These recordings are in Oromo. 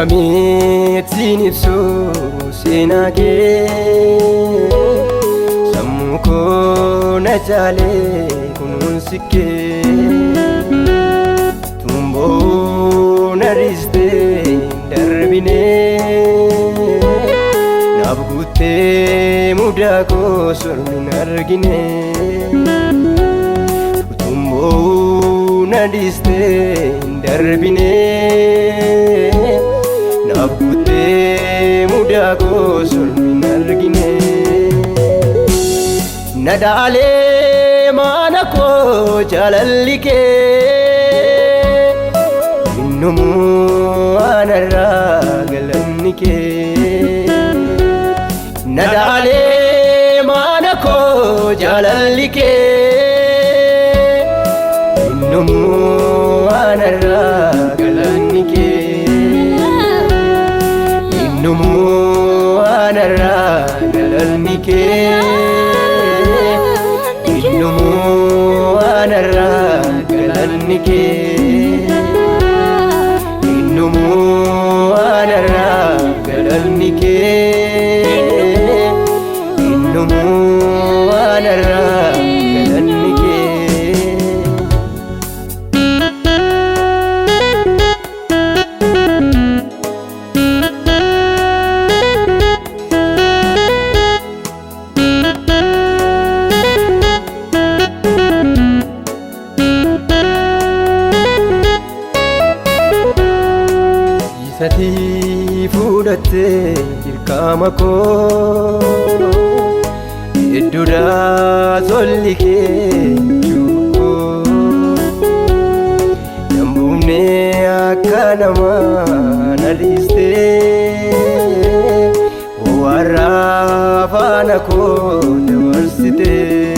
Akkamitti ibsu seenaa kee sammuu koo na jaalee kunuunsi kee tumboo na dhiistee darbinee naaf guuttee mudaa koo sormi hin argine tumboo na dhiistee darbinee naaf guuttee mudaa koo sormi hin argine na dhaalee mana koo jaalalli kee innumuu anarraa galanni kee na dhaalee mana koo jaalalli kee innumuu anarraa galanni kee innumuu anarraa galanni kee innumuu anarraa galanni kee innumuu anarraa galanni kee innumuu anarraa galanni kee Sati fuudhattee dirqama koo hedduudhaa tolli kee jukkoo nambuunee akka namaa na dhiistee warraa faana koo dabarsitee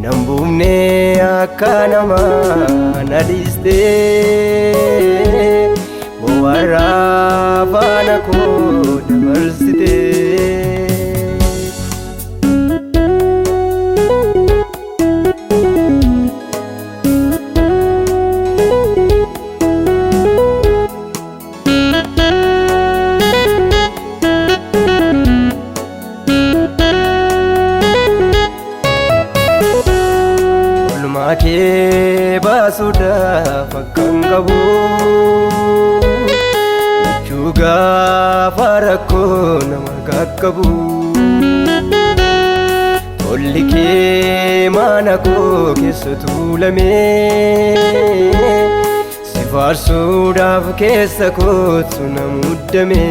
nambuunee akka namaa na dhiistee warraa faana koo dabarsitee oolmaa kee baasuudhaaf akkan qabu gaafa rakkoo nama qaqqabu tolli kee mana koo keessa tuulamee si faarsuudhaaf keessa kootu na muddame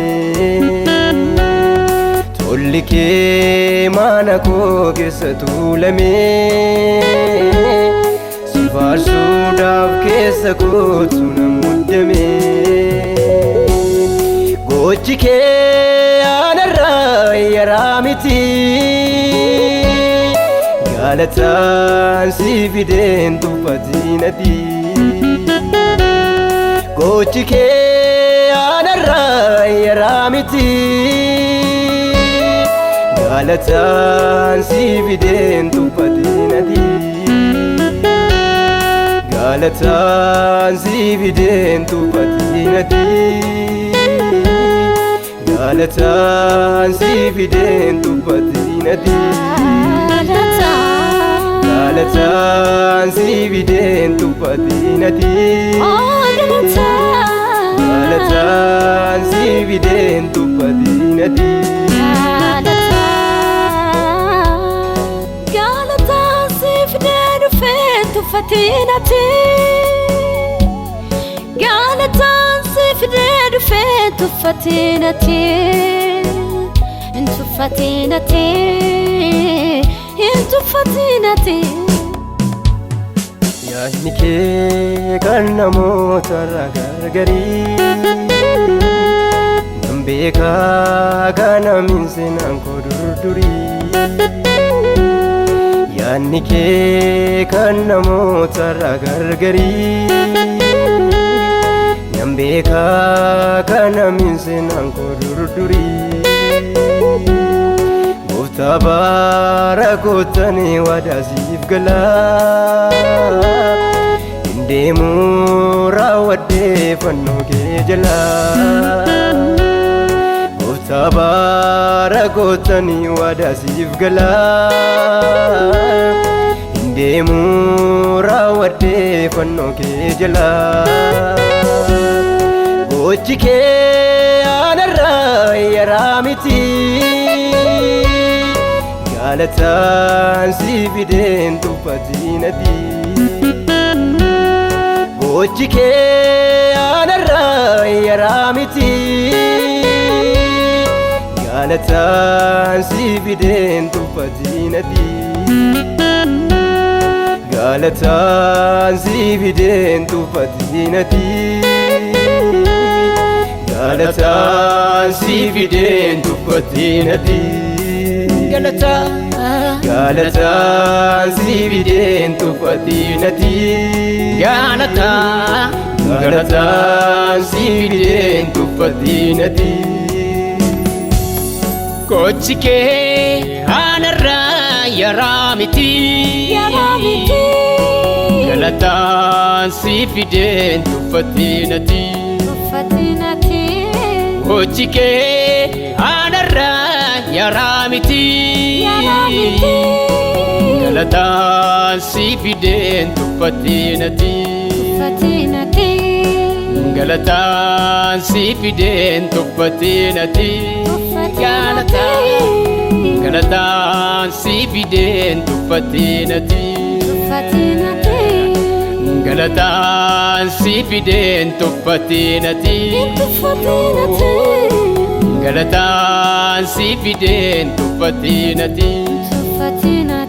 tolli kee mana koo keessa tuulamee si faarsuudhaaf keessa kootu na muddame Gochi kee anarraa yaraa miti Galataan si fideen tuffatinati Gochi kee anarraa yaraa miti Galataan si fideen tuffatinati Galataan si fideen tuffatinati Galataan si fideen tuffatinati Galataan si fideen tuffatinati Galataan si fideen tuffatinati Galataan si fideen tuffatinati Galataan si fideen tuffatinati tuffatinati tuffatinati Yaadni kee kan namootarraa gargarii nan beekaa kana miinsinaan koo durdurii Yaadni kee kan namootarraa gargarii nan beekaa kana miinsinaan koo durdurii Gooftaa bara kootanii waadaasiif galaa deemuu raawwadhee fannoo kee jalaa gooftaa baara gootanii waadaa siif galaa deemuu raawwadhee fannoo kee jalaa gochi kee anarraa yaraa miti galataan si fideen tuffatinati gochi kee anarraa yaraa miti galataan si fideen tuffatinati galataan si fideen tuffatinati galataan si fideen tuffatinati galataan si fideen tuffatinati galataan si fideen tuffatinati gochi kee anarraa yaraa miti galataan si fideen tuffatinati gochi kee anarraa yaraa miti galataan si fideen tuffatinati galataan si fideen tuffatinati galataan si fideen tuffatinati galataan si fideen tuffatinati galataan si fideen tuffatinati